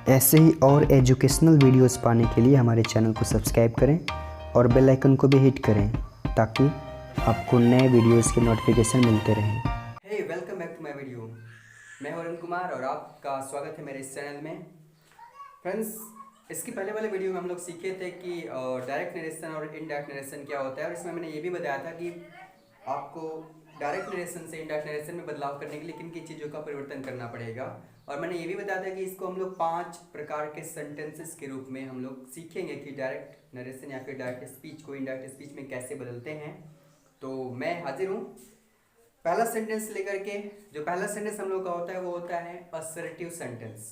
ऐसे ही और educational videos पाने के लिए हमारे चैनल को सब्सक्राइब करें और बेल आइकन को भी हिट करें ताकि आपको नए वीडियोस के नोटिफिकेशन मिलते रहें। Hey welcome back to my video. मैं हूं अरुण कुमार और आपका स्वागत है मेरे इस चैनल में। फ्रेंड्स, इसके पहले वाले वीडियो में हम लोग सीखे थे कि डायरेक्ट नरेशन और इनडायरेक्ट नरेशन क्या होता है, और इसमें मैंने ये भी बताया था कि आपको डायरेक्ट नरेशन से इनडायरेक्ट नरेशन में बदलाव करने के लिए किन किन चीज़ों का परिवर्तन करना पड़ेगा। और मैंने ये भी बताया था कि इसको हम लोग 5 प्रकार के सेंटेंसेस के रूप में हम लोग सीखेंगे कि डायरेक्ट नरेशन या फिर डायरेक्ट स्पीच को इनडायरेक्ट स्पीच में कैसे बदलते हैं। तो मैं हाजिर हूँ पहला सेंटेंस लेकर के। जो पहला सेंटेंस हम लोग का होता है वो होता है असर्टिव सेंटेंस।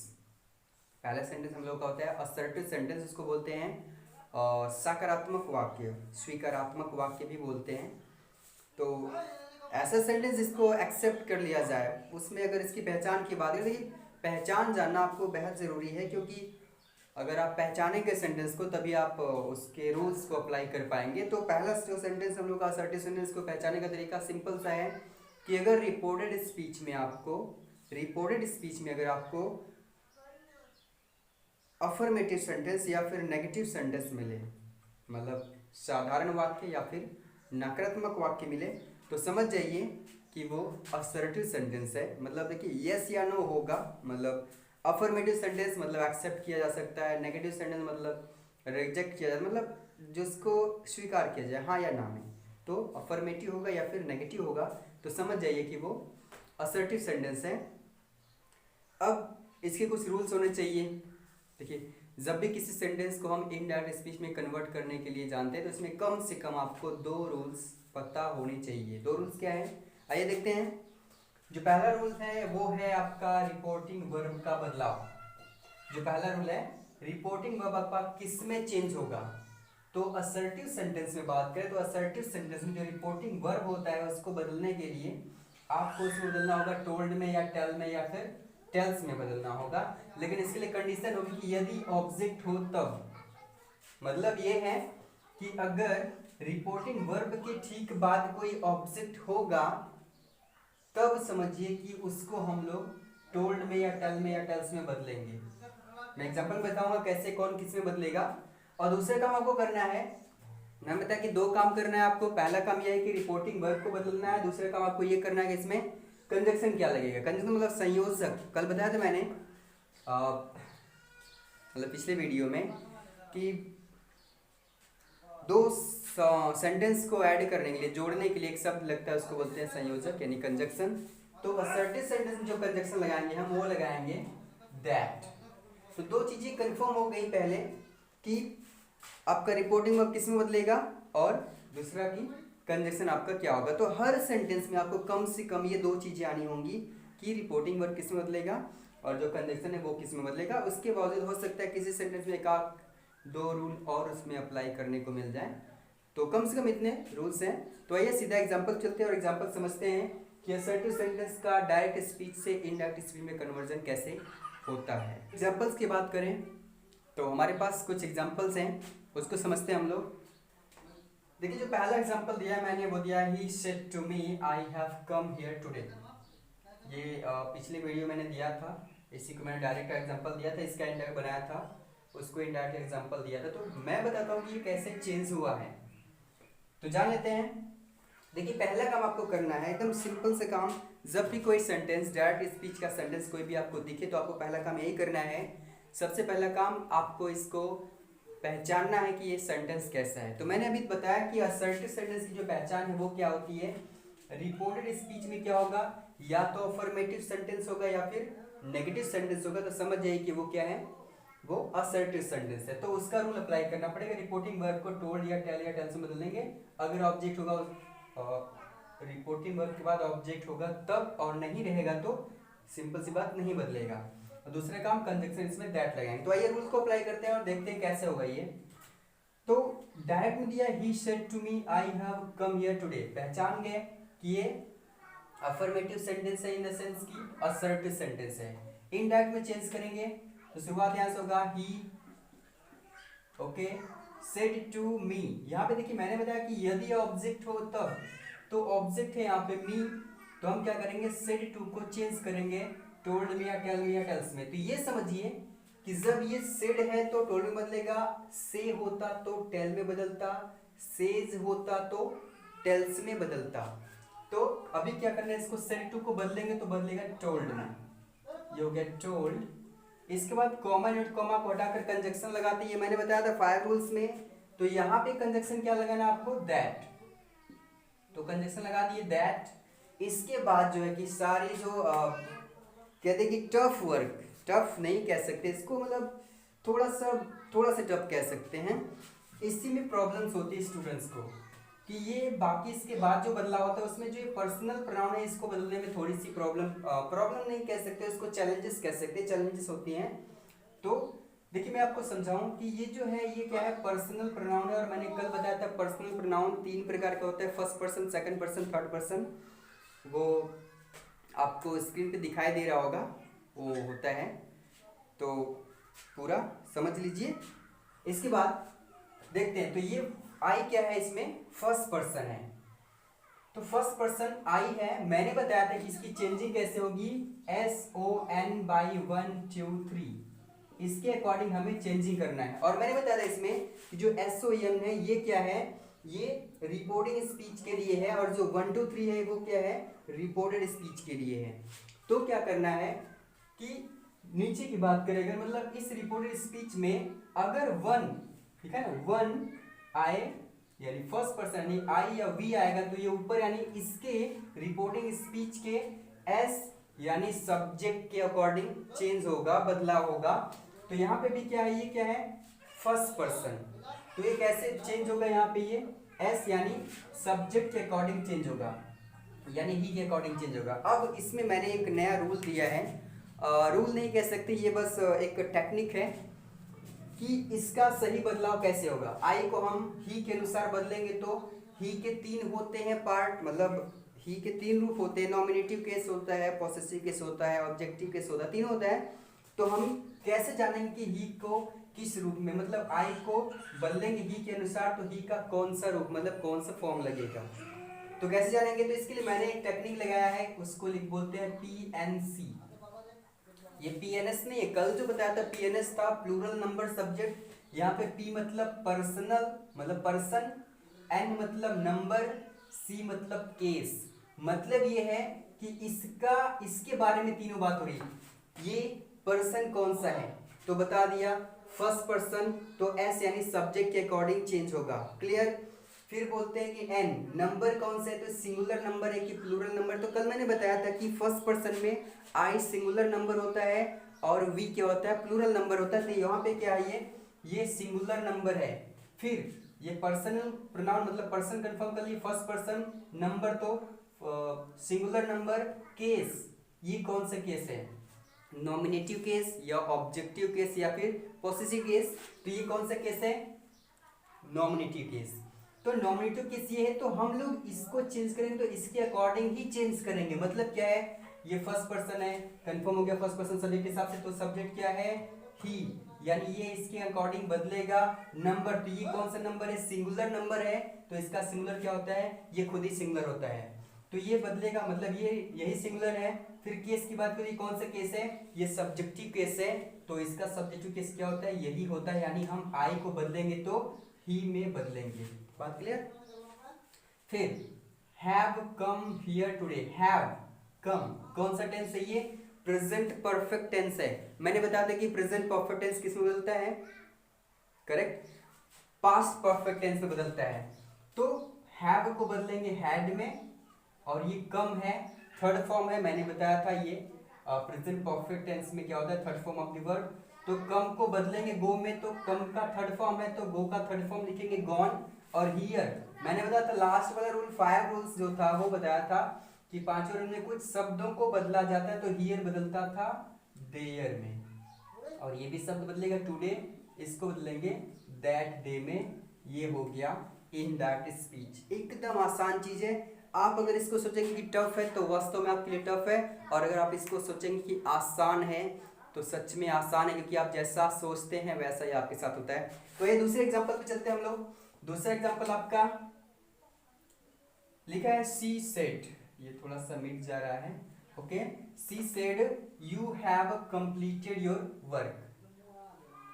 पहला सेंटेंस हम लोग का होता है असर्टिव सेंटेंस, उसको बोलते हैं सकारात्मक वाक्य, स्वीकारात्मक वाक्य भी बोलते हैं। तो ऐसा सेंटेंस जिसको एक्सेप्ट कर लिया जाए, उसमें अगर इसकी पहचान की बात करें, देखिए पहचान जानना आपको बेहद ज़रूरी है, क्योंकि अगर आप पहचानेंगे सेंटेंस को तभी आप उसके रूल्स को अप्लाई कर पाएंगे। तो पहला जो सेंटेंस हम लोग का असर्टिव सेंटेंस को पहचानने का तरीका सिंपल सा है कि अगर रिपोर्टेड स्पीच में अगर आपको अफर्मेटिव सेंटेंस या फिर नेगेटिव सेंटेंस मिले, मतलब साधारण वाक्य या फिर नकारात्मक वाक्य मिले, तो समझ जाइए कि वो असर्टिव सेंटेंस है। मतलब देखिए यस या नो होगा, मतलब अफर्मेटिव सेंटेंस मतलब एक्सेप्ट किया जा सकता है, नेगेटिव सेंटेंस मतलब रिजेक्ट किया जाए, मतलब जिसको स्वीकार किया जाए हाँ या ना में। तो अफर्मेटिव होगा या फिर नेगेटिव होगा, तो समझ जाइए कि वो असर्टिव सेंटेंस है। अब इसके कुछ रूल्स होने चाहिए। देखिए, जब भी किसी सेंटेंस को हम इनडायरेक्ट स्पीच में कन्वर्ट करने के लिए जानते हैं तो इसमें कम से कम आपको 2 रूल्स पता होने चाहिए। 2 रूल्स क्या है, आइए देखते हैं। जो पहला रूल है वो है आपका रिपोर्टिंग वर्ब का बदलाव। जो पहला रूल है, रिपोर्टिंग वर्ब आपका किस में चेंज होगा। तो असर्टिव सेंटेंस में बात करें तो असर्टिव सेंटेंस में जो रिपोर्टिंग वर्ब होता है उसको बदलने के लिए आपको उसमें बदलना होगा टोल्ड में या टेल में या फिर टेल्स में बदलना होगा। लेकिन इसके लिए कंडीशन होगी कि यदि ऑब्जेक्ट हो तब। मतलब ये है कि अगर रिपोर्टिंग वर्ब के ठीक बाद कोई ऑब्जेक्ट होगा तब समझिए कि उसको हम लोग टोल्ड में या टेल में या टेल्स में बदलेंगे। मैं एग्जांपल बताऊंगा कैसे कौन किस में बदलेगा। और दूसरे काम आपको करना है, मैं बताया कि 2 काम करना है आपको। पहला काम यह है कि रिपोर्टिंग वर्ब को बदलना है, दूसरा काम आपको ये करना है कि इसमें कंजक्शन क्या लगेगा। कंजक्शन मतलब संयोजक। कल बताया था मैंने मतलब पिछले वीडियो में कि 2 सेंटेंस को ऐड करने के लिए, जोड़ने के लिए एक शब्द लगता है, उसको बोलते हैं संयोजक यानी कंजक्शन। तो असर्टिव सेंटेंस में जो कंजक्शन लगाएंगे हम वो लगाएंगे दैट। तो 2 चीजें कंफर्म हो गई पहले कि आपका रिपोर्टिंग वर्ब किस में बदलेगा और दूसरा कि कंजक्शन आपका क्या होगा। तो हर सेंटेंस में आपको कम से कम ये 2 चीजें आनी होंगी कि रिपोर्टिंग वर्ब किस में बदलेगा और जो कंजक्शन है वो किस में बदलेगा। उसके बावजूद हो सकता है किसी सेंटेंस में एक आध 2 रूल और उसमें अप्लाई करने को मिल जाए। तो कम से कम इतने रूल्स हैं। तो आइए सीधा एग्जांपल चलते हैं और एग्जांपल समझते हैं कि असर्टिव सेंटेंस का डायरेक्ट स्पीच से इनडायरेक्ट स्पीच में कन्वर्जन कैसे होता है। एग्जांपल्स की बात करें तो हमारे पास कुछ एग्जांपल्स हैं, उसको समझते हैं हम लोग। देखिए, जो पहला एग्जांपल दिया है मैंने वो दिया ही said to me I have come here today. ये पिछले वीडियो मैंने दिया था, इसी को मैंने डायरेक्ट एग्जांपल दिया था, इसका इंडायरेक्ट बनाया था, उसको इनडायरेक्ट एग्जांपल दिया था। तो मैं बताता हूँ कि ये कैसे चेंज हुआ है, तो जान लेते हैं। देखिए, पहला काम आपको करना है एकदम सिंपल से काम। जब भी कोई सेंटेंस, डायरेक्ट स्पीच का सेंटेंस कोई भी आपको दिखे तो आपको पहला काम यही करना है। सबसे पहला काम आपको इसको पहचानना है कि ये सेंटेंस कैसा है। तो मैंने अभी बताया कि असर्टिव सेंटेंस की जो पहचान है वो क्या होती है। रिपोर्टेड स्पीच में क्या होगा, या तो अफर्मेटिव सेंटेंस होगा या फिर नेगेटिव सेंटेंस होगा। तो समझ जाइए कि वो क्या है, वो असर्टिव सेंटेंस है। तो उसका रूल अप्लाई करना पड़ेगा। रिपोर्टिंग वर्ब को टोल्ड या टेल से बदलेंगे। अगर ऑब्जेक्ट होगा रिपोर्टिंग वर्ब के बाद ऑब्जेक्ट होगा तब, और नहीं रहेगा तो सिंपल सी बात नहीं बदलेगा। और दूसरा काम कंजक्शन इसमें दैट लगाएंगे। तो आइए रूल को अप्लाई करते हैं और देखते हैं कैसे होगा ये। तो डायरेक्ट में दिया ही said to me I have come here today, पहचान गए कि ये अफर्मेटिव सेंटेंस है इन द सेंस की असर्टिव सेंटेंस है। इनडायरेक्ट में चेंज करेंगे तो शुरुआत यहां से होगा ही, ओके, सेड टू मी। यहां पे देखिए मैंने बताया कि यदि ऑब्जेक्ट हो तब, तो ऑब्जेक्ट है यहाँ पे मी, तो हम क्या करेंगे सेड टू को चेंज करेंगे टोल्ड में या टेल में या टेल्स में। तो ये समझिए कि जब ये सेड है तो टोल्ड में बदलेगा, से होता तो टेल में बदलता, सेज होता तो टेल्स में बदलता। तो अभी क्या करना है, इसको सेड टू को बदलेंगे तो बदलेगा टोल्ड में, ये हो गया टोल्ड। इसके बाद कॉमा नॉट कॉमा को हटाकर कंजक्शन लगाते हैं, ये मैंने बताया था 5 रूल्स में। तो यहाँ पे कंजक्शन क्या लगाना आपको, दैट, तो कंजक्शन लगा दिए दैट। इसके बाद जो है कि सारी जो कहते हैं कि टफ वर्क, टफ नहीं कह सकते इसको, मतलब थोड़ा सा टफ कह सकते हैं, इसी में प्रॉब्लम्स होती है स्टूडेंट्स को कि ये बाकी इसके बाद जो बदलाव होता है उसमें जो ये पर्सनल प्रोनाउन है इसको बदलने में थोड़ी सी प्रॉब्लम नहीं कह सकते, इसको चैलेंजेस कह सकते हैं, चैलेंजेस होती हैं। तो देखिए मैं आपको समझाऊं कि ये जो है ये क्या है, पर्सनल प्रोनाउन है। और मैंने कल बताया था पर्सनल प्रोनाउन 3 प्रकार का होता है, first person, second person, third person. वो आपको स्क्रीन पे दिखाई दे रहा होगा, वो होता है, तो पूरा समझ लीजिए। इसके बाद देखते हैं, तो ये आई क्या है, इसमें फर्स्ट पर्सन है, तो फर्स्ट पर्सन आई है। मैंने बताया था कि इसकी चेंजिंग कैसे होगी, SON बाई 1 2 3, इसके अकॉर्डिंग हमें चेंजिंग करना है। और मैंने बताया था इसमें कि जो SON है ये क्या है, ये रिपोर्टिंग स्पीच के लिए है, और जो 1 2 3 है वो क्या है, रिपोर्टेड स्पीच के लिए है। तो क्या करना है कि नीचे की बात करेंगे, मतलब इस रिपोर्टेड स्पीच में अगर 1, ठीक है ना, 1 आए यानी फर्स्ट पर्सन यानी आई या वी आएगा तो ये ऊपर यानी इसके रिपोर्टिंग स्पीच के एस यानी सब्जेक्ट के अकॉर्डिंग चेंज होगा, बदलाव होगा। तो यहाँ पे भी क्या है, ये क्या है, फर्स्ट पर्सन, तो ये कैसे चेंज होगा, यहाँ पे ये एस यानी सब्जेक्ट के अकॉर्डिंग चेंज होगा, यानी ही के अकॉर्डिंग चेंज होगा। अब इसमें मैंने एक नया रूल दिया है, रूल नहीं कह सकते, ये बस एक टेक्निक है कि इसका सही बदलाव कैसे होगा। आई को हम ही के अनुसार बदलेंगे तो ही के 3 होते हैं पार्ट, मतलब ही के 3 रूप होते हैं, नॉमिनेटिव केस होता है, पॉसेसिव केस होता है, ऑब्जेक्टिव केस होता है, 3 होता है। तो हम कैसे जानेंगे कि ही को किस रूप में, मतलब आई को बदलेंगे ही के अनुसार तो ही का कौन सा रूप, मतलब कौन सा फॉर्म लगेगा, तो कैसे जानेंगे। तो इसके लिए मैंने एक टेक्निक लगाया है, उसको बोलते हैं PNC। ये PNS नहीं है, कल जो बताया था PNS था प्लूरल नंबर सब्जेक्ट। यहाँ पे P मतलब पर्सनल मतलब पर्सन, N मतलब नंबर, C मतलब केस। मतलब ये है कि इसके बारे में तीनों बात हो रही है। ये पर्सन कौन सा है तो बता दिया फर्स्ट पर्सन, तो S यानी सब्जेक्ट के अकॉर्डिंग चेंज होगा, क्लियर। फिर बोलते हैं कि N नंबर कौन सा है, तो सिंगुलर नंबर है कि प्लूरल नंबर। तो कल मैंने बताया था कि फर्स्ट पर्सन में I सिंगुलर नंबर होता है और V क्या होता है, प्लूरल नंबर होता है। तो यहाँ पे क्या है, ये सिंगुलर नंबर है। फिर ये पर्सनल प्रोनाउन मतलब पर्सन कंफर्म कर लिए, फर्स्ट पर्सन, नंबर तो सिंगुलर नंबर, केस ये कौन सा केस है, नॉमिनेटिव केस या ऑब्जेक्टिव केस या फिर पॉसेसिव केस। तो ये कौन सा केस है, नॉमिनेटिव केस। तो नॉमिनेटिव केस ये है, तो हम लोग इसको चेंज करेंगे तो इसके अकॉर्डिंग ही चेंज करेंगे। मतलब क्या है, ये फर्स्ट पर्सन है, कंफर्म हो गया फर्स्ट पर्सन सब्जेक्ट के हिसाब से, तो सब्जेक्ट क्या है, ही, यानी ये इसके अकॉर्डिंग बदलेगा। नंबर, तो ये कौन सा नंबर है, सिंगुलर नंबर है, तो इसका सिंगुलर क्या होता है, ये खुद ही सिंगुलर होता है, तो ये बदलेगा, मतलब ये यही सिंगुलर है। फिर केस की बात करिए, कौन सा केस है, ये सब्जेक्टिव केस है, तो इसका सब्जेक्टिव केस क्या होता है, यही होता है, यानी हम आई को बदलेंगे तो ही में बदलेंगे। बात क्लियर। फिर have come here today, have come कौन सा टेंस है, ये प्रेजेंट परफेक्ट टेंस है। मैंने बताया था कि प्रेजेंट परफेक्ट टेंस किस में बदलता है, करेक्ट, पास्ट परफेक्ट टेंस में बदलता है। तो हैव को बदलेंगे हैड में, और ये कम है, थर्ड फॉर्म है, मैंने बताया था ये प्रेजेंट परफेक्ट टेंस में क्या होता है, third form of the verb. तो कम को बदलेंगे गो में, तो कम का थर्ड फॉर्म है तो गो का थर्ड फॉर्म लिखेंगे गॉन। और हियर मैंने बताया था लास्ट वाला रूल 5 रूल्स जो था वो बताया था कि 5 रूल में कुछ शब्दों को बदला जाता है, तो हियर बदलता था देयर में, और ये भी शब्द बदलेगा टुडे, इसको बदलेंगे दैट डे में, ये हो गया इन दैट स्पीच। एकदम आसान चीज है। आप अगर इसको सोचेंगे कि टफ है तो वास्तव में आपके लिए टफ है, और अगर आप इसको सोचेंगे कि आसान है तो सच में आसान है, क्योंकि आप जैसा सोचते हैं वैसा ही आपके साथ होता है। तो ये दूसरे एग्जांपल पे चलते हैं हम लोग। दूसरा एग्जांपल आपका लिखा है सी सेड, ये थोड़ा सा मिट जा रहा है, okay. She said you have completed your work,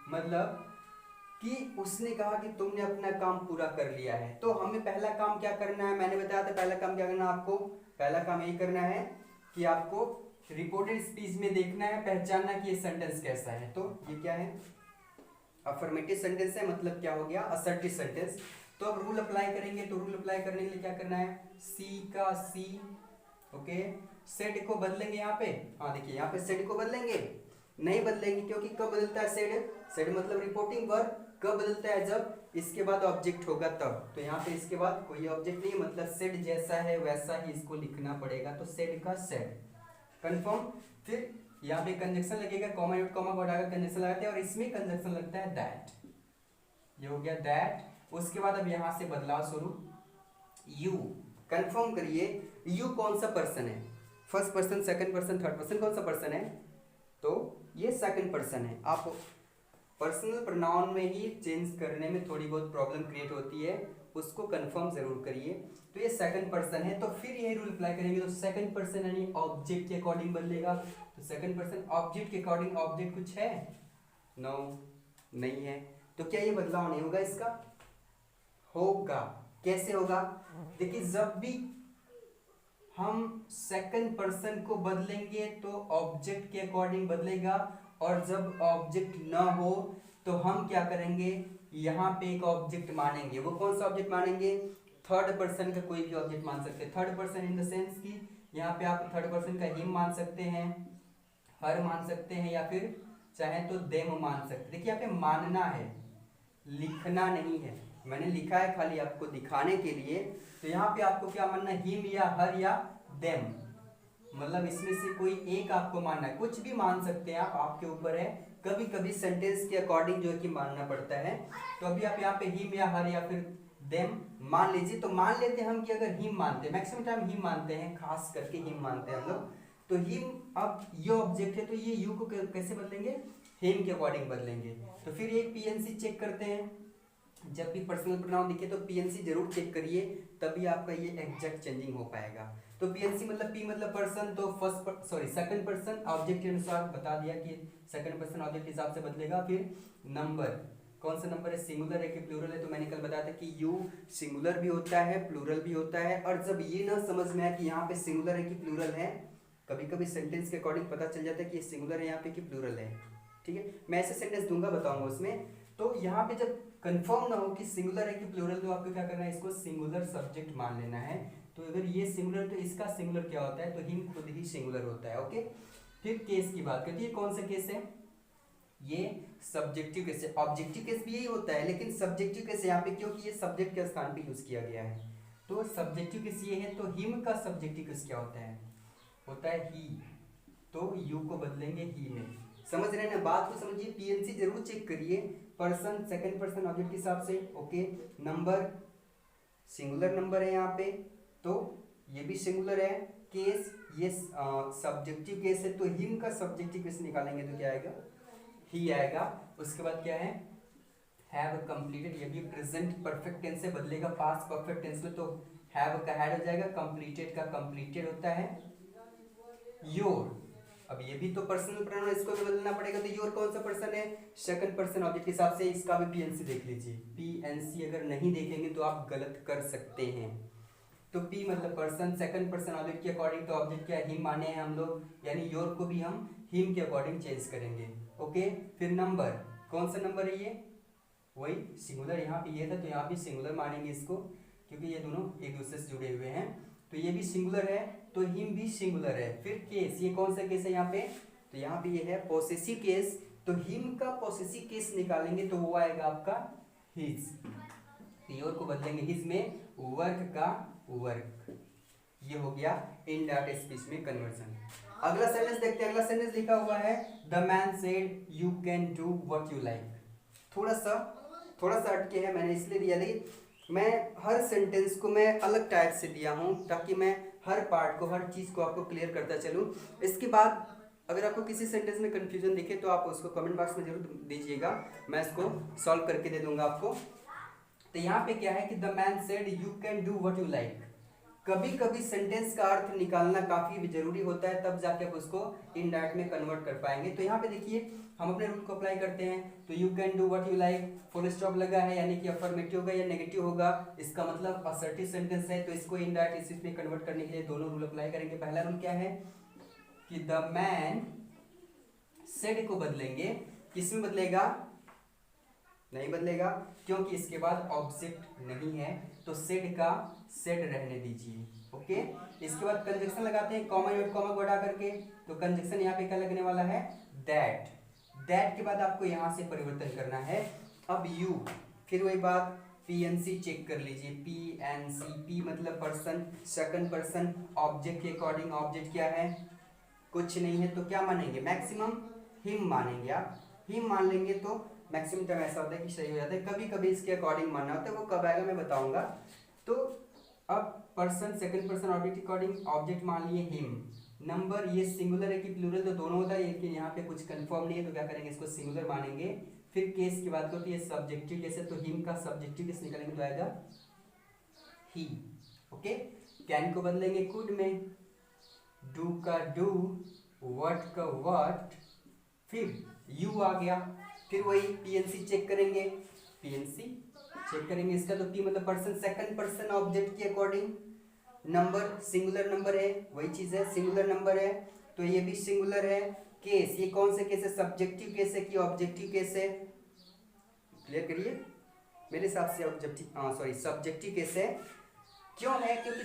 मतलब कि उसने कहा कि तुमने अपना काम पूरा कर लिया है। तो हमें पहला काम क्या करना है, मैंने बताया था पहला काम क्या करना है आपको, पहला काम यही करना है कि आपको रिपोर्टेड स्पीच में देखना है, पहचानना कि ये सेंटेंस कैसा है। तो ये क्या है, अफर्मेटिव सेंटेंस है, मतलब क्या हो गया, असर्टिव सेंटेंस। तो अब रूल अप्लाई करेंगे, तो रूल अप्लाई करने के लिए क्या करना है, सी का सी, ओके, सेड को बदलेंगे यहाँ पे, हाँ देखिए यहाँ पे सेड को बदलेंगे, नहीं बदलेंगे क्योंकि कब बदलता है सेड, सेड मतलब रिपोर्टिंग वर्ब, कब बदलता है, जब इसके बाद ऑब्जेक्ट होगा तब। तो यहाँ पे इसके बाद कोई ऑब्जेक्ट नहीं, मतलब सेड जैसा है वैसा ही इसको लिखना पड़ेगा, तो सेड का सेड, कंफर्म। फिर यहाँ पे कंजक्शन लगेगा, कॉमा डॉट कॉमा को हटाकर कंजक्शन लगाते हैं, और इसमें कंजक्शन लगता है दैट, ये हो गया दैट। उसके बाद अब यहाँ से बदलाव स्वरूप यू, कंफर्म करिए यू कौन सा पर्सन है, first person, second person, third person, कौन सा पर्सन है, तो ये सेकंड पर्सन है। आप पर्सनल प्रोनाउन में ही चेंज करने में थोड़ी बहुत प्रॉब्लम क्रिएट होती है, उसको कंफर्म जरूर करिए। तो ये सेकंड पर्सन है, तो फिर यही रूल अप्लाई करेंगे, तो सेकंड पर्सन यानी ऑब्जेक्ट के अकॉर्डिंग बदलेगा, तो सेकंड पर्सन ऑब्जेक्ट के अकॉर्डिंग, ऑब्जेक्ट कुछ है, नो नहीं है, तो क्या ये बदलाव नहीं होगा, इसका होगा। कैसे होगा, देखिए जब भी हम सेकंड पर्सन को बदलेंगे तो ऑब्जेक्ट के अकॉर्डिंग बदलेगा, और जब ऑब्जेक्ट ना हो तो हम क्या करेंगे, यहाँ पे एक ऑब्जेक्ट मानेंगे, वो कौन सा ऑब्जेक्ट मानेंगे, थर्ड पर्सन का कोई भी ऑब्जेक्ट मान सकते हैं, third person in the sense कि यहाँ पे आप थर्ड पर्सन का हिम मान सकते हैं, हर मान सकते हैं, या फिर चाहे तो देम मान सकते हैं। देखिए यहाँ पे मानना है, लिखना नहीं है, मैंने लिखा है खाली आपको दिखाने के लिए। तो यहाँ पे आपको क्या मानना है, हिम या हर या देम, मतलब इसमें से कोई एक आपको मानना है, कुछ भी मान सकते हैं आप, आपके ऊपर है, कभी कभी सेंटेंस के अकॉर्डिंग जो है कि मानना पड़ता है। तो अभी आप यहाँ पे हिम या हर या फिर देम मान लीजिए, तो मान लेते हैं हम कि अगर हिम मानते हैं, मैक्सिमम टाइम हिम मानते हैं, खास करके हिम मानते हैं हम लोग, तो हिम, अब ये ऑब्जेक्ट है तो ये यू को कैसे बदलेंगे, हिम के अकॉर्डिंग बदलेंगे। तो फिर एक पीएनसी चेक करते हैं, जब भी पर्सनल प्रोनाउन दिखे तो पीएनसी जरूर चेक करिए, तभी आपका ये एग्जैक्ट चेंजिंग हो पाएगा। तो पीएनसी मतलब पी मतलब पर्सन, तो सेकंड पर्सन ऑब्जेक्ट के अनुसार बता दिया कि सेकंड पर्सन ऑब्जेक्ट के हिसाब से बदलेगा। फिर नंबर, कौन सा नंबर है, सिंगुलर है कि प्लूरल है, तो मैंने कल बताया था कि यू सिंगुलर भी होता है प्लूरल भी होता है। और जब ये ना समझ में आए कि यहाँ पे सिंगुलर है कि प्लूरल है, कभी कभी सेंटेंस के अकॉर्डिंग पता चल जाता है कि ये सिंगुलर है यहाँ पे कि प्लूरल है, ठीक है, मैं ऐसे सेंटेंस दूंगा, बताऊंगा उसमें। तो यहाँ पे जब कंफर्म ना हो कि सिंगुलर है कि प्लूरल, तो आपको क्या करना है, इसको सिंगुलर सब्जेक्ट मान लेना है। तो अगर ये सिंगुलर तो इसका सिंगुलर क्या होता है, तो हिम खुद ही सिंगुलर होता है, ओके। फिर केस की बात करती है, कौन सा केस है, ये सब्जेक्टिव केस है, ऑब्जेक्टिव केस भी यही होता है, लेकिन सब्जेक्टिव केस यहाँ पे क्योंकि ये सब्जेक्ट के स्थान पे यूज किया गया है। तो सब्जेक्टिव केस ये है, तो हिम का सब्जेक्टिव केस क्या होता है ही, तो यू को बदलेंगे ही में। समझ रहे हैं ना, बात को समझिए, पीएनसी जरूर चेक करिए, पर्सन सेकंड पर्सन ऑब्जेक्ट के हिसाब से, ओके। नंबर सिंगुलर नंबर है यहाँ पे, तो ये भी सिंगुलर है। केस ये सब्जेक्टिव केस है, तो हिम का सब्जेक्टिव केस निकालेंगे तो क्या आएगा, ही आएगा। उसके बाद क्या है, हैव कंप्लीटेड, ये भी प्रेजेंट परफेक्ट टेंस से बदलेगा पास्ट परफेक्ट टेंस में, तो हैव का हैड हो जाएगा, कंप्लीटेड का कंप्लीटेड होता है। योर, अब ये भी तो पर्सनल प्रोनाउन, इसको भी बदलना पड़ेगा, तो योर कौन सा पर्सन है, सेकंड पर्सन ऑब्जेक्ट के हिसाब से, इसका भी पीएनसी देख लीजिए। पीएनसी अगर नहीं देखेंगे तो आप गलत कर सकते हैं। तो पी मतलब पर्सन, सेकंड पर्सन ऑब्जेक्ट के अकॉर्डिंग, तो ऑब्जेक्ट क्या हिम माने हैं हम लोग, यानी योर को भी हम हिम के अकॉर्डिंग चेंज करेंगे, ओके। फिर नंबर, कौन सा नंबर है ये, वही सिंगुलर, यहाँ पे ये था तो यहाँ भी सिंगुलर मानेंगे इसको, क्योंकि ये दोनों एक दूसरे से जुड़े हुए हैं, तो ये भी सिंगुलर है, तो हिम भी सिंगुलर है। फिर केस, ये कौन सा केस है यहाँ पे, तो यहाँ पे ये है पॉसेसिव केस, तो हिम का पॉसेसिव केस निकालेंगे तो वो आएगा आपका हिज, योर को बदलेंगे हिज में, वर्क का वर्क, ये हो गया इनडायरेक्ट स्पीच में कन्वर्जन। अगला सेंटेंस देखते हैं, अगला सेंटेंस लिखा हुआ है, the man said you can do what you like. थोड़ा सा अटके है, मैंने इसलिए दिया, देखिए मैं हर सेंटेंस को मैं अलग टाइप से दिया हूँ ताकि मैं हर पार्ट को, हर चीज़ को आपको क्लियर करता चलूँ। इसके बाद अगर आपको किसी सेंटेंस में कंफ्यूजन दिखे तो आप उसको कमेंट बॉक्स में जरूर दीजिएगा, मैं इसको सॉल्व करके दे दूंगा आपको। तो यहाँ पे क्या है कि the man said you can do what you like, कभी कभी सेंटेंस का अर्थ निकालना काफी जरूरी होता है, तब जाके आप उसको इनडायरेक्ट में कन्वर्ट कर पाएंगे। तो यहाँ पे देखिए हम अपने रूल को अप्लाई करते हैं। तो you can do what you like, full stop लगा है यानी कि अफर्मेटिव होगा या नेगेटिव होगा, इसका मतलब असर्टिव सेंटेंस है। तो इसको इनडायरेक्ट इस में कन्वर्ट करने के लिए दोनों रूल अप्लाई करेंगे। पहला रूल क्या है कि द मैन सेड को बदलेंगे, किस में बदलेगा, नहीं बदलेगा क्योंकि इसके बाद ऑब्जेक्ट नहीं है, तो सेड का सेड रहने दीजिए। ओके, इसके बाद कंजक्शन लगाते हैं कॉमा और कॉमा को हटा करके। तो कंजक्शन यहाँ पे क्या लगने वाला है, दैट। दैट के बाद आपको यहाँ से परिवर्तन करना है। अब यू, फिर वही बात पीएनसी चेक कर लीजिए। पीएनसी, पी मतलब पर्सन, सेकंड पर्सन, ऑब्जेक्ट के अकॉर्डिंग ऑब्जेक्ट क्या है, कुछ नहीं है, तो क्या मानेंगे, मैक्सिमम हिम मानेंगे। आप हिम मान लेंगे तो मैक्सिमम टाइम ऐसा होता है कि सही हो जाता है। कभी कभी इसके अकॉर्डिंग मानना होता है, वो कब आएगा मैं बताऊंगा। तो अब person second person object according object मान लिए हिम। नंबर ये सिंगुलर है कि प्लूरल, तो दोनों होता है, लेकिन यहाँ पे कुछ कंफर्म नहीं है, तो क्या करेंगे, इसको सिंगुलर मानेंगे। फिर केस की बात करते हैं, सब्जेक्टिव केस है, तो हिम का सब्जेक्टिव केस निकालेंगे तो आएगा ही। ओके, कैन को बदलेंगे कुड में, डू का डू, व्हाट का व्हाट, फिर यू आ गया। फिर वही पीएनसी चेक करेंगे, पीएनसी चेक करेंगे इसका, तो पी मतलब पर्सन सेकंड पर्सन ऑब्जेक्ट के अकॉर्डिंग, नंबर सिंगुलर नंबर है, वही चीज है, सिंगुलर नंबर है, तो ये भी सिंगुलर है। केस, ये कौन से केस है, सब्जेक्टिव केस है कि ऑब्जेक्टिव केस है, क्लियर करिए, मेरे हिसाब से ऑब्जेक्टिव, सॉरी सब्जेक्टिव केस है। क्यों है, क्योंकि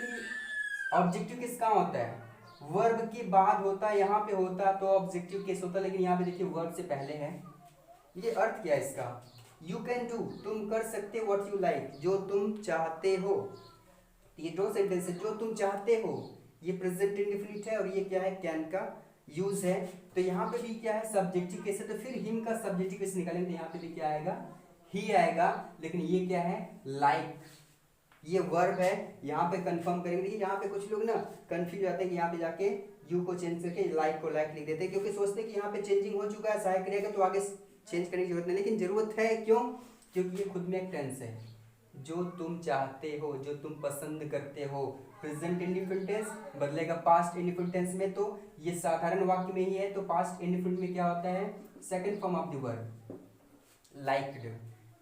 ऑब्जेक्टिव केस कहाँ होता है, वर्ब के बाद होता है, यहाँ पे होता तो ऑब्जेक्टिव केस होता, लेकिन यहाँ पे देखिए वर्ब से पहले है। ये अर्थ क्या है इसका, यू कैन डू, तुम कर सकते हो, व्हाट यू लाइक, जो तुम चाहते हो। ये दो सेंटेंस है, जो तुम चाहते हो, ये प्रेजेंट इंडेफिनिट है और ये क्या है, कैन का यूज है। तो यहाँ पे भी क्या है, सब्जेक्टिव केस है, तो फिर हिम का सब्जेक्टिव केस निकालेंगे, तो यहाँ पे भी क्या आएगा, ही आएगा। लेकिन ये क्या है, लाइक, ये वर्ब है, यहाँ पे कंफर्म करेंगे। यहाँ पे कुछ लोग ना कंफ्यूज जाते हैं कि यहाँ पे जाके यू को चेंज करके लाइक को लाइक लिख देते हैं, क्योंकि सोचते हैं कि यहाँ पे चेंजिंग हो चुका है, सहायक रहेगा तो आगे चेंज करने की जरूरत नहीं, लेकिन जरूरत है। क्यों, क्योंकि ये खुद में एक टेंस है, जो तुम चाहते हो, जो तुम पसंद करते हो। प्रेजेंट इंडिफिनिट टेंस बदलेगा पास्ट इंडिफिनिट टेंस में, तो ये साधारण वाक्य में ही है, तो पास्ट इंडिफिनिट में क्या होता है, second form of the verb liked,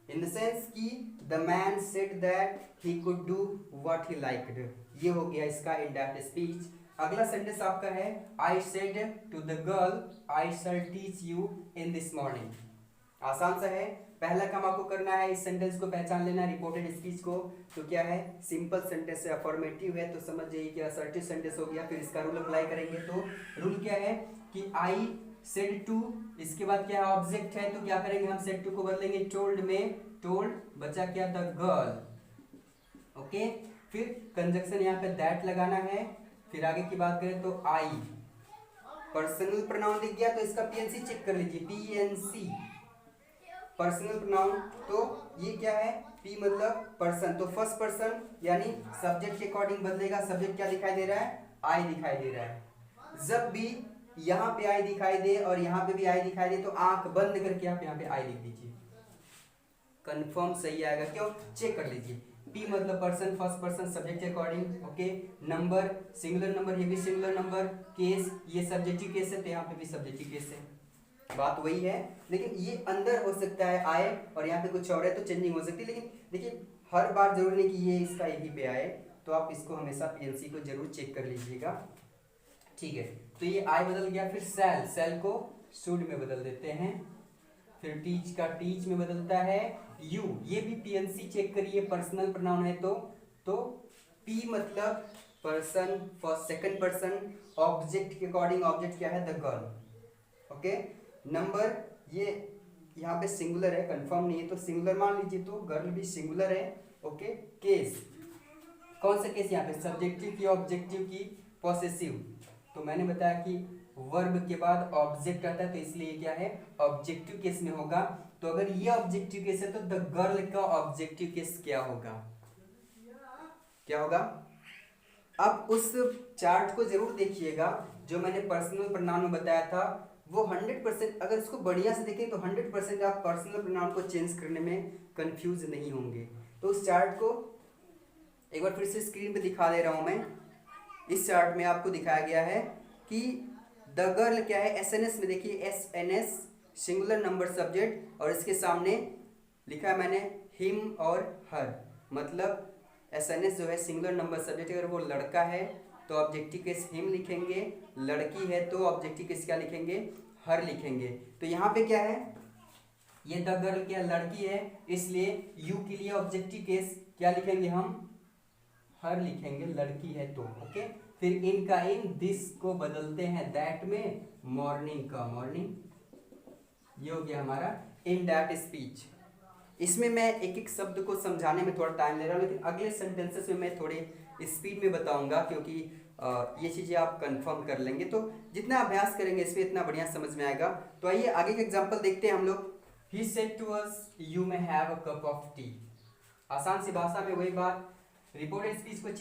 in the sense कि the man said that he could do what he liked. ये हो गया इसका इनडायरेक्ट स्पीच। अगला सेंटेंस आपका है, I said to the girl I shall teach you in this morning. आसान सा है, पहला काम आपको करना है, इस सेंटेंस को पहचान लेना, रिपोर्टेड स्पीच को। तो क्या है, सिंपल सेंटेंस है, अफर्मेटिव है, तो समझ जाइए कि असर्टिव सेंटेंस हो गया। फिर इसका रूल अप्लाई करेंगे, तो रूल क्या है कि आई सेड टू, इसके बाद क्या है, ऑब्जेक्ट है, तो क्या करेंगे हम, सेड टू को बदलेंगे टोल्ड में, टोल्ड बचा क्या, द गर्ल। ओके, फिर कंजक्शन यहाँ पे दैट लगाना है। फिर आगे की बात करें तो आई, पर्सनल प्रोनाउन दिख गया, तो इसका पीएनसी चेक कर लीजिए, पीएनसी पर्सनल प्रोनाउन, तो ये क्या है, पी मतलब पर्सन, तो फर्स्ट पर्सन यानी सब्जेक्ट के अकॉर्डिंग बदलेगा। सब्जेक्ट क्या दिखाई दे रहा है, आई दिखाई दे रहा है। जब भी यहाँ पे आई दिखाई दे और यहाँ पे भी आई दिखाई दे, तो आंख बंद करके आप यहाँ पे आई लिख दीजिए, कंफर्म सही आएगा। क्यों, चेक कर लीजिए, पी मतलब पर्सन, फर्स्ट पर्सन, सब्जेक्ट के according. Okay, number singular number, ये भी सिंगुलर नंबर, केस ये सब्जेक्टिव केस है, तो यहाँ पे भी सब्जेक्टिव केस है, बात वही है। लेकिन ये अंदर हो सकता है आए और यहाँ पे कुछ और है, तो चेंजिंग हो सकती है। लेकिन देखिए हर बार जरूरी नहीं कि ये इसका यही पे आए, तो आप इसको हमेशा पीएनसी को जरूर चेक कर लीजिएगा, ठीक है। तो ये आई बदल गया। फिर सेल, सेल को शुड में बदल देते हैं। फिर टीच का टीच में बदलता है यू, ये भी पीएनसी चेक करिए, पर्सनल प्रोनाउन है, तो पी मतलब person, first second person, object के अकॉर्डिंग ऑब्जेक्ट क्या है, द गर्ल। ओके, नंबर ये यहाँ पे सिंगुलर है, कंफर्म नहीं है, तो सिंगुलर मान लीजिए, तो गर्ल भी सिंगुलर है। ओके, केस, कौन सा केस यहाँ पे, सब्जेक्टिव की, ऑब्जेक्टिव की, पॉसेसिव। तो मैंने बताया कि वर्ब के बाद ऑब्जेक्ट आता है, तो इसलिए क्या है, ऑब्जेक्टिव केस में होगा। तो अगर ये ऑब्जेक्टिव केस है, तो द गर्ल का ऑब्जेक्टिव केस क्या होगा, क्या होगा। अब उस चार्ट को जरूर देखिएगा, जो मैंने पर्सनल प्रोनाउन में बताया था, वो 100%, अगर इसको बढ़िया से देखें तो 100% आप पर्सनल प्रोनाउन को चेंज करने में कंफ्यूज नहीं होंगे। तो उस चार्ट को एक बार फिर से स्क्रीन पे दिखा दे रहा हूँ मैं। इस चार्ट में आपको दिखाया गया है कि द गर्ल क्या है, एसएनएस में देखिए, एसएनएस सिंगुलर नंबर सब्जेक्ट, और इसके सामने लिखा है मैंने हिम और हर। मतलब एसएनएस जो है सिंगुलर नंबर सब्जेक्ट, अगर वो लड़का है तो ऑब्जेक्टिव केस हिम लिखेंगे, लड़की है तो ऑब्जेक्टिव केस क्या लिखेंगे, हर लिखेंगे। तो यहाँ पे क्या है, ये द गर्ल क्या लड़की है, इसलिए यू के लिए ऑब्जेक्टिव केस क्या लिखेंगे हम, हर लिखेंगे, लड़की है तो। ओके, फिर इन का इन, दिस को बदलते हैं दैट में, मॉर्निंग का मॉर्निंग, ये हो गया हमारा इन दैट स्पीच। इसमें मैं एक एक शब्द को समझाने में थोड़ा टाइम ले रहा हूँ, लेकिन अगले सेंटेंसेस में मैं थोड़े स्पीड में बताऊंगा, क्योंकि ये चीज़ें आप कंफर्म कर लेंगे तो जितना अभ्यास करेंगे इस पर इतना बढ़िया समझ में आएगा। तो आइए आगे का एग्जाम्पल देखते हैं हम लोग। He said to us you may have a cup of tea. आसान सी भाषा में वही बात, रिपोर्टेड स्पीच को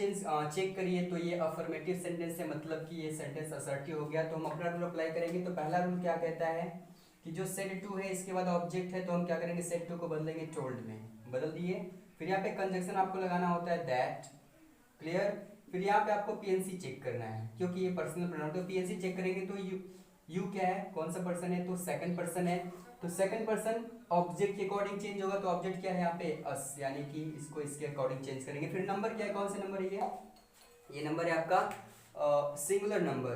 चेक करिए तो ये अफर्मेटिव सेंटेंस है, मतलब कि ये सेंटेंस असर्टिव हो गया। तो हम अपना रूल अप्लाई करेंगे। तो पहला रूल क्या कहता है कि जो सेड टू है इसके बाद ऑब्जेक्ट है, तो हम क्या करेंगे, सेड टू को बदलेंगे टोल्ड में, बदल दिए। फिर यहाँ पे कंजक्शन आपको लगाना होता है दैट, क्लियर। फिर यहाँ पे आपको पीएनसी चेक करना है, क्योंकि ये पर्सनल प्रोनाउन, तो पीएनसी चेक करेंगे तो यू क्या है, कौन सा पर्सन है, तो सेकंड पर्सन है। तो सेकंड पर्सन ऑब्जेक्ट के अकॉर्डिंग चेंज होगा, तो ऑब्जेक्ट क्या है यहाँ पे अस, यानी कि इसको इसके अकॉर्डिंग चेंज करेंगे। फिर नंबर क्या है, कौन से नंबर है ये नंबर है आपका सिंगुलर नंबर।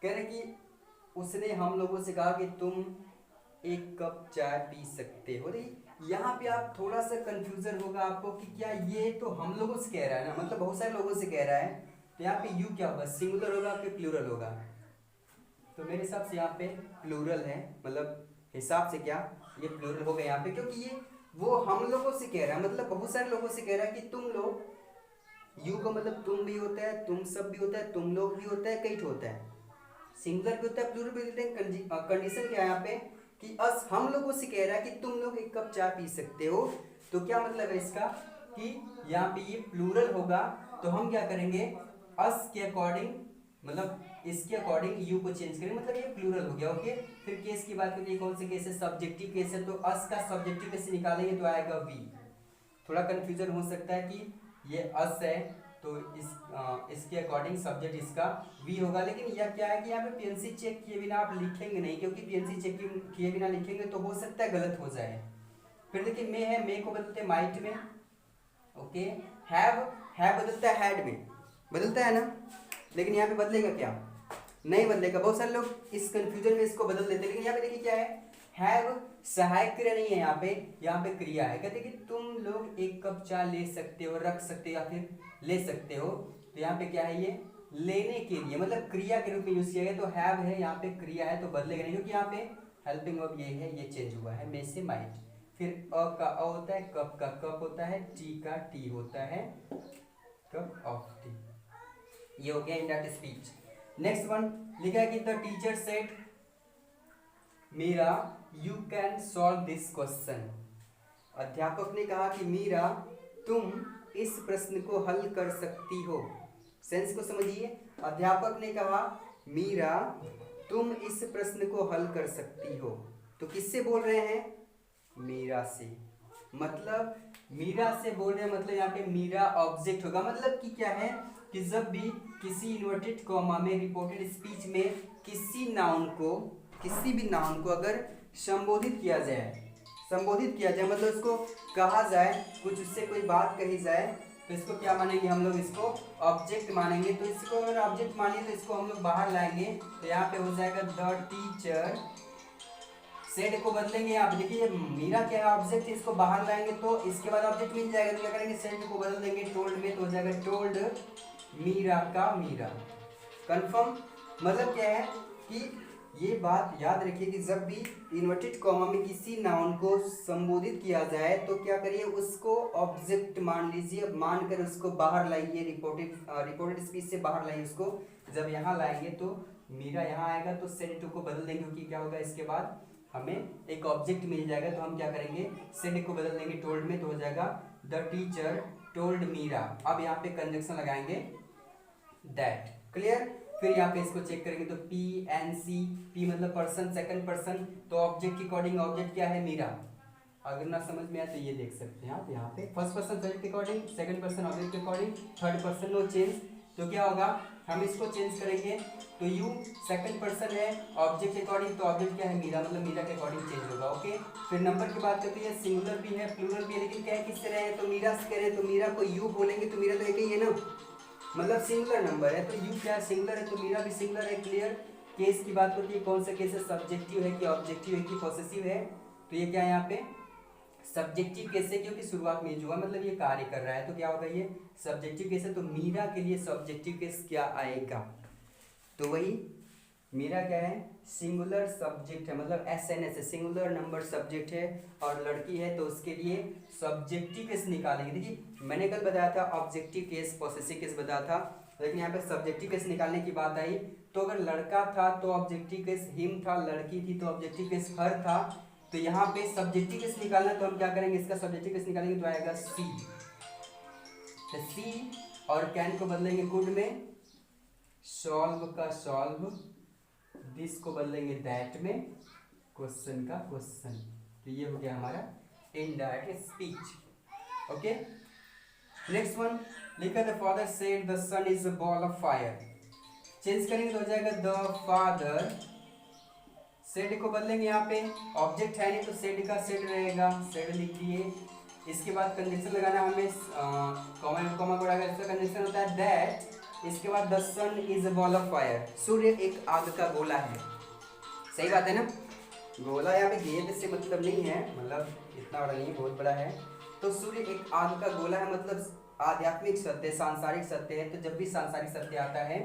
कह रहे कि उसने हम लोगों से कहा कि तुम एक कप चाय पी सकते हो। यहाँ पे आप थोड़ा सा कंफ्यूजन होगा आपको कि क्या ये तो हम लोगों से कह रहा है ना, मतलब बहुत सारे लोगों से कह रहा है, तो यहाँ पे यू क्या होगा, सिंगुलर होगा फिर प्लूरल होगा। तो मेरे हिसाब से यहाँ पे प्लूरल है, मतलब हिसाब से क्या ये प्लूरल होगा यहाँ पे, क्योंकि ये वो हम लोगों से कह रहा है, मतलब बहुत सारे लोगों से कह रहा है कि तुम लोग, यू का मतलब तुम भी होता है, तुम सब भी होता है, तुम लोग भी होता है, कई होता है, सिंगुलर भी होता है, प्लूरल भी होता है। कंडीशन क्या है यहाँ पे कि अस हम लोगों से कह रहा है कि तुम लोग एक कप चाय पी सकते हो। तो क्या मतलब है इसका कि यहाँ पे ये प्लूरल होगा, तो हम क्या करेंगे, अस के अकॉर्डिंग, मतलब इसके अकॉर्डिंग यू को चेंज करेंगे, मतलब ये प्लूरल हो गया। ओके, फिर केस की बात करिए, कौन से केस है, सब्जेक्टिव केस है, तो अस का सब्जेक्टिव केस निकालेंगे तो आएगा वी। थोड़ा कंफ्यूजन हो सकता है कि ये अस है तो इसके अकॉर्डिंग सब्जेक्ट इसका वी होगा, लेकिन यह क्या है कि यहाँ पे पीएनसी चेक किए बिना आप लिखेंगे नहीं, क्योंकि पीएनसी चेक किए बिना लिखेंगे तो हो सकता है गलत हो जाए। फिर देखिए मे है, मे को बदलते हैं माइट में। ओके, हैव बदलता है हैड में, बदलता है ना, लेकिन यहाँ पे बदलेगा क्या, नहीं बदलेगा। बहुत सारे लोग इस कंफ्यूजन में इसको बदल देते हैं, लेकिन यहाँ पे देखिए क्या है, हैव सहायक क्रिया नहीं है, यहाँ पे क्रिया है। कहते हैं कि तुम लोग एक कप चाय ले सकते हो, रख सकते हो या फिर ले सकते हो। तो यहाँ पे क्या है, ये लेने के लिए, मतलब क्रिया के रूप में यूज किया गया। तो हैव है, यहाँ पे क्रिया है तो बदलेगा नहीं, क्योंकि यहाँ पे हेल्पिंग वर्ब ये है, ये चेंज हुआ है, मे से माइट। फिर अ का अ होता है, कप का कप होता है, टी का टी होता है, कप ऑफ टी। ये हो गया in that speech. Next one लिखा है कि the teacher said Meera you can solve this question. अध्यापक ने कहा कि मीरा तुम इस प्रश्न को हल कर सकती हो। सेंस को समझिए, अध्यापक ने कहा मीरा तुम इस प्रश्न को हल कर सकती हो। तो किससे बोल रहे हैं, मीरा से, मतलब मीरा से बोल रहे हैं, मतलब यहाँ पे मीरा ऑब्जेक्ट होगा। मतलब कि क्या है कि जब भी किसी इन्वर्टेड कॉमा में रिपोर्टेड स्पीच में किसी भी नाउन को अगर संबोधित किया जाए, मतलब उसको कहा जाए, कुछ उससे कोई बात कही जाए, तो इसको क्या मानेंगे हम लोग, इसको ऑब्जेक्ट मानेंगे। तो इसको अगर ऑब्जेक्ट मानिए तो इसको हम लोग बाहर लाएंगे, तो यहाँ पे हो जाएगा द टीचर सेड को बदलेंगे। आप देखिए मीरा क्या है, ऑब्जेक्ट, इसको बाहर लाएंगे तो इसके बाद ऑब्जेक्ट मिल जाएगा, तो क्या करेंगे, सेड को बदल देंगे टोल्ड में, तो हो जाएगा टोल्ड मीरा का मीरा। कंफर्म, मतलब क्या है कि ये बात याद रखिए कि जब भी इन्वर्टेड कॉमा में किसी नाउन को संबोधित किया जाए तो क्या करिए, उसको ऑब्जेक्ट मान लीजिए, मानकर उसको बाहर लाइए, रिपोर्टेड स्पीच से बाहर लाइए उसको। जब यहाँ लाएंगे तो मीरा यहाँ आएगा, तो सेड टू को बदल देंगे, क्योंकि क्या होगा, इसके बाद हमें एक ऑब्जेक्ट मिल जाएगा, तो हम क्या करेंगे, सेड को बदल देंगे टोल्ड में, तो हो जाएगा द टीचर टोल्ड मीरा। अब यहाँ पे कंजक्शन लगाएंगे दैट, क्लियर। फिर यहाँ पे इसको चेक करेंगे तो पी एन सी, पी मतलब पर्सन, सेकंड पर्सन, तो ऑब्जेक्ट के अकॉर्डिंग ऑब्जेक्ट क्या है, मीरा, अगर ना समझ में आए तो ये देख सकते हैं आप यहाँ पे, फर्स्ट पर्सन सब्जेक्ट के अकॉर्डिंग, सेकंड पर्सन ऑब्जेक्ट के according, third person no change. तो क्या होगा, हम इसको चेंज करेंगे तो यू सेकंड पर्सन है, ऑब्जेक्ट के अकॉर्डिंग तो ऑब्जेक्ट क्या है, मीरा, मतलब मीरा के अकॉर्डिंग चेंज होगा। ओके, फिर नंबर की बात करते हैं, सिंगुलर भी है प्लूरल भी है, लेकिन क्या है किससे रहे हैं, तो मीरा से कह रहे हैं, तो मीरा को यू बोलेंगे तो मीरा तो एक ही है ना, मतलब सिंगुलर नंबर है तो यू क्या सिंगुलर है, तो मीरा भी सिंगुलर है। क्लियर। केस की बात होती है, कौन सा केस है, सब्जेक्टिव है कि ऑब्जेक्टिव है कि पॉसेसिव है, तो ये क्या है यहाँ पे सब्जेक्टिव केस है, क्योंकि शुरुआत में जो है मतलब ये कार्य कर रहा है, तो क्या होगा ये सब्जेक्टिव केस है। तो मीरा के लिए सब्जेक्टिव केस क्या आएगा, तो वही मीरा क्या है, सिंगुलर सब्जेक्ट है, मतलब एसएनएस है, सिंगुलर नंबर सब्जेक्ट है, और लड़की है तो उसके लिए सब्जेक्टिव केस निकालेंगे। देखिए मैंने कल बताया था ऑब्जेक्टिव केस पॉसेसिव केस बताया था, लेकिन यहाँ पे सब्जेक्टिव केस निकालने की बात आई, तो अगर लड़का था तो ऑब्जेक्टिव केस हिम था, लड़की थी तो ऑब्जेक्टिव केस हर था। तो यहाँ पे सब्जेक्टिव केस निकालना, तो हम क्या करेंगे, इसका सब्जेक्टिव केस निकालेंगे तो आएगा सी, तो सी, और कैन को बदलेंगे कुड में, सॉल्व का सॉल्व, दिस को बदलेंगे दैट में, क्वेश्चन का क्वेश्चन। तो ये हो गया हमारा indirect speech. Okay, next one लिखा, the father said the sun is a ball of fire. Change करेंगे तो हो जाएगा द फादर, सेड को बदलेंगे, यहाँ पे ऑब्जेक्ट है नहीं तो सेड का सेड रहेगा, सेड लिख दिए। इसके बाद कंडीशन लगाना हमें, कॉमा को लगाकर इसका कंडीशन होता है दैट, इसके बाद the sun is a ball of fire, सूर्य एक आग का गोला है। सही बात है ना, गोला यहाँ पे गेंद से मतलब नहीं है, मतलब इतना बड़ा नहीं है, बहुत बड़ा है। तो सूर्य एक आग का गोला है, मतलब आध्यात्मिक सत्य, सांसारिक सत्य है। तो जब भी सांसारिक सत्य आता है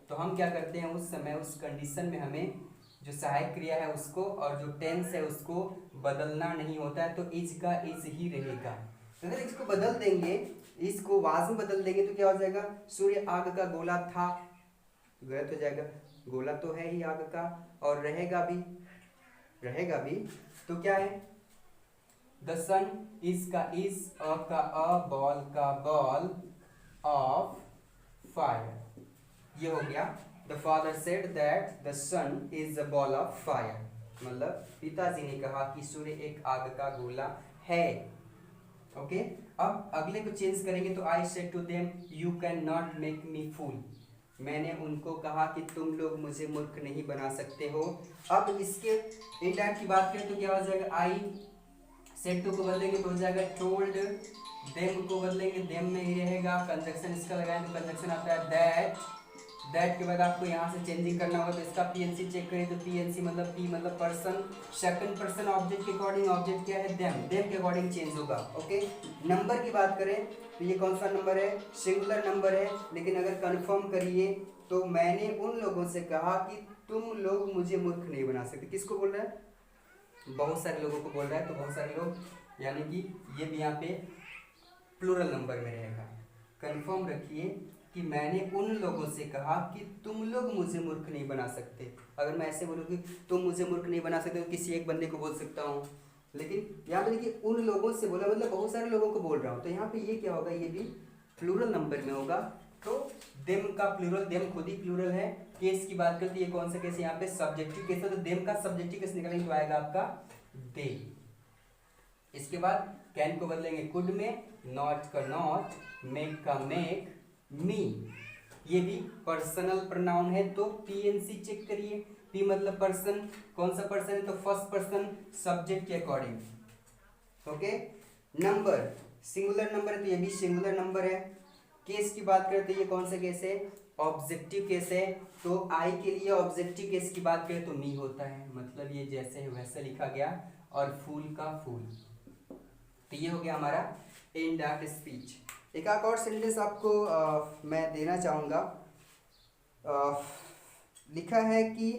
तो हम क्या करते हैं, उस समय उस कंडीशन में हमें जो सहायक क्रिया है उसको और जो टेंस है उसको बदलना नहीं होता है, तो इज का इज ही रहेगा। अगर इसको बदल देंगे, इसको वाज में बदल देंगे तो क्या हो जाएगा, सूर्य आग का गोला था, गलत हो जाएगा, गोला तो है ही आग का, और रहेगा भी, तो क्या है, द सन, इज का इज, अ का अ, बॉल का बॉल ऑफ फायर। ये हो गया, the father said that the sun is a ball of fire, मतलब पिताजी ने कहा कि सूर्य एक आग का गोला है। ओके, अब अगले को चेंज करेंगे तो I said to them you can not make me fool. मैंने उनको कहा कि तुम लोग मुझे मूर्ख नहीं बना सकते हो। अब इसके इंडायरेक्ट की बात करें तो क्या हो जाएगा, आई सेड टू को बदलेंगे तो हो जाएगा टोल्ड, देम को बदलेंगे देम में ही रहेगा, कंजक्शन इसका लगाएं तो कंजक्शन आता है दैट, दैट के बाद आपको यहाँ से चेंजिंग करना होगा, तो इसका पीएनसी चेक करें तो पीएनसी मतलब पी मतलब पर्सन, सेकंड पर्सन ऑब्जेक्ट के अकॉर्डिंग, ऑब्जेक्ट क्या है देम, देम के अकॉर्डिंग चेंज होगा। ओके, नंबर की बात करें तो ये कौन सा नंबर है, सिंगुलर नंबर है, लेकिन अगर कंफर्म करिए तो मैंने उन लोगों से कहा कि तुम लोग मुझे मूर्ख नहीं बना सकते। किसको बोल रहा है, बहुत सारे लोगों को बोल रहा है, तो बहुत सारे लोग, यानी कि ये भी यहाँ पे प्लूरल नंबर में रहेगा। कंफर्म रखिए कि मैंने उन लोगों से कहा कि तुम लोग मुझे मूर्ख नहीं बना सकते। अगर मैं ऐसे बोलूँ कि तुम मुझे मूर्ख नहीं बना सकते तो किसी एक बंदे को बोल सकता हूँ, लेकिन यहाँ पे देखिए उन लोगों से बोला, मतलब बहुत सारे लोगों को बोल रहा हूँ, तो यहाँ पे ये क्या होगा, ये भी प्लूरल नंबर में होगा। तो देम का प्लूरल, देम खुद ही प्लूरल है। केस की बात करते हैं, ये कौन सा केस है, यहाँ पे सब्जेक्टिव केस है, तो देम का सब्जेक्टिव केस निकालेंगे तो आएगा आपका दे। इसके बाद कैन को बदलेंगे कुड में, नॉट का नॉट, मेक का मेक, मी, ये भी पर्सनल प्रोनाउन है, तो पीएनसी चेक करिए, पी मतलब पर्सन, कौन सा पर्सन है, तो फर्स्ट पर्सन सब्जेक्ट के according. Okay, number singular number है तो ये भी सिंगुलर नंबर है। केस की बात करें तो ये कौन सा केस है, ऑब्जेक्टिव केस है, तो आई के लिए ऑब्जेक्टिव केस की बात करें तो मी होता है, मतलब ये जैसे है वैसे लिखा गया, और फूल का फूल। तो ये हो गया हमारा इनडायरेक्ट स्पीच। एक और सेंटेंस आपको मैं देना चाहूँगा। लिखा है कि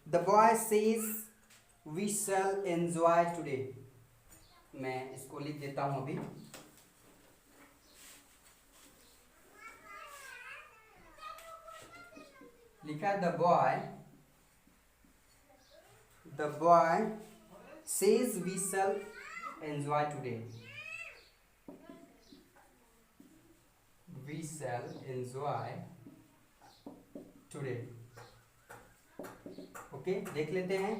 the boy says we shall enjoy today. मैं इसको लिख देता हूँ अभी। लिखा है the boy says we shall enjoy today, we shall enjoy today। Okay, देख लेते हैं।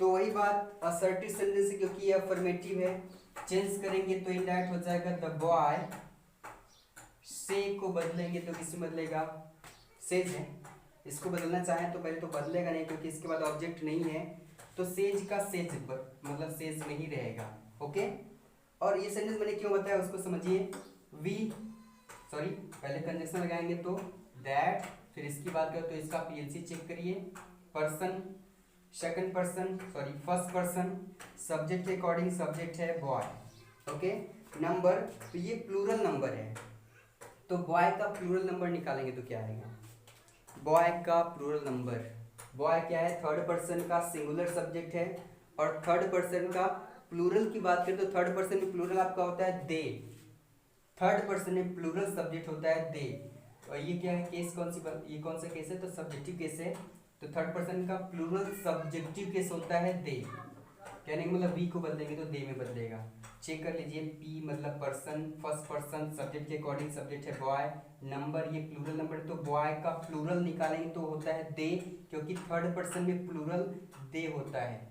तो वही बात असर्टिव सेंटेंस क्योंकि ये अफर्मेटिव है, चेंज करेंगे तो इनडायरेक्ट हो जाएगा द बॉय। से को बदलेंगे तो किससे बदलेगा, सेज है। इसको बदलना चाहें तो पहले तो बदलेगा नहीं क्योंकि इसके बाद ऑब्जेक्ट नहीं है, तो सेज का सेज मतलब सेज में ही रहेगा। ओके, और ये सेंटेंस मैंने क्यों बताया उसको समझिए। पहले कंजक्शन लगाएंगे तो दैट, फिर इसकी बात करें तो इसका पीएलसी चेक करिए। Person, second person first person, subject के अकॉर्डिंग सब्जेक्ट है बॉय। ओके, नंबर, तो ये प्लूरल नंबर है, तो बॉय का प्लूरल नंबर निकालेंगे तो क्या आएगा, बॉय का प्लूरल नंबर। बॉय क्या है, थर्ड पर्सन का सिंगुलर सब्जेक्ट है, और थर्ड पर्सन का प्लूरल की बात करें तो थर्ड पर्सन में प्लूरल आपका होता है दे। थर्ड पर्सन में प्लूरल सब्जेक्ट होता है दे। और ये क्या है केस, ये कौन सा केस है, तो सब्जेक्टिव केस है। तो थर्ड पर्सन का प्लूरल सब्जेक्टिव केस होता है दे। कहने का मतलब वी को बदलेंगे तो दे में बदलेगा। चेक कर लीजिए, पी मतलब पर्सन, फर्स्ट पर्सन, सब्जेक्ट के अकॉर्डिंग सब्जेक्ट है बॉय, नंबर ये प्लूरल नंबर, तो बॉय का प्लूरल निकालेंगे तो होता है दे, क्योंकि थर्ड पर्सन में प्लूरल दे होता है।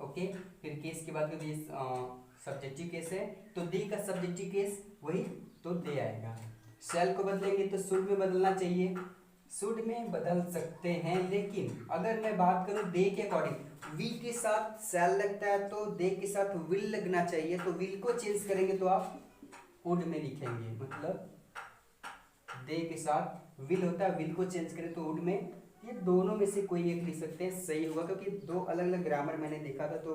ओके, फिर केस की बात करें तो ये सब्जेक्टिव केस है, तो दे का सब्जेक्टिव केस वही, तो दे आएगा। शैल को बदलेंगे तो शुड में बदलना चाहिए, शुड में बदल सकते हैं, लेकिन अगर मैं बात करूं दे के अकॉर्डिंग, वी के साथ शैल लगता है तो दे के साथ विल लगना चाहिए, तो विल को चेंज करेंगे तो आप वुड में लिखेंगे, मतलब दे के साथ विल होता है, विल को चेंज करें तो वुड में। ये दोनों में से कोई एक लिख सकते हैं, सही होगा, क्योंकि दो अलग अलग ग्रामर मैंने देखा था, तो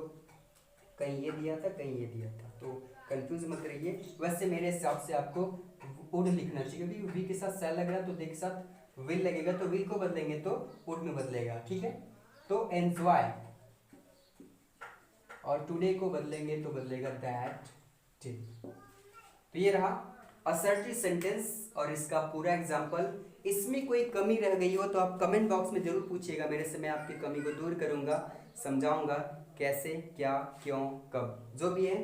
कहीं ये दिया था कहीं ये दिया था, तो कंफ्यूज मत रहिए। वैसे मेरे हिसाब से आपको वुड लिखना चाहिए, क्योंकि वी के साथ शैल लग रहा है तो दे के साथ विल लगेगा, तो विल को बदलेंगे तो वुड में बदलेगा। ठीक है, तो एंजॉय, और टुडे को बदलेंगे तो बदलेगा दैट डे। तो ये रहा असर्टिव सेंटेंस और इसका पूरा एग्जाम्पल। इसमें कोई कमी रह गई हो तो आप कमेंट बॉक्स में जरूर पूछिएगा मेरे से, मैं आपकी कमी को दूर करूंगा, समझाऊंगा कैसे, क्या, क्यों, कब, जो भी है।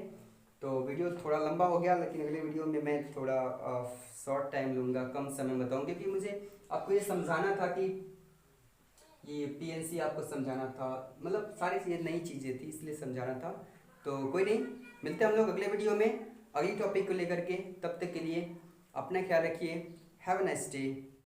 तो वीडियो थोड़ा लंबा हो गया, लेकिन अगले वीडियो में मैं थोड़ा शॉर्ट टाइम लूँगा, कम समय बताऊँगा, क्योंकि मुझे आपको ये समझाना था कि ये पीएनसी आपको समझाना था, मतलब सारी चीज़ें नई चीज़ें थी इसलिए समझाना था। तो कोई नहीं, मिलते हैं हम लोग अगले वीडियो में अगली टॉपिक को लेकर के। तब तक के लिए अपना ख्याल रखिए। Have a nice day.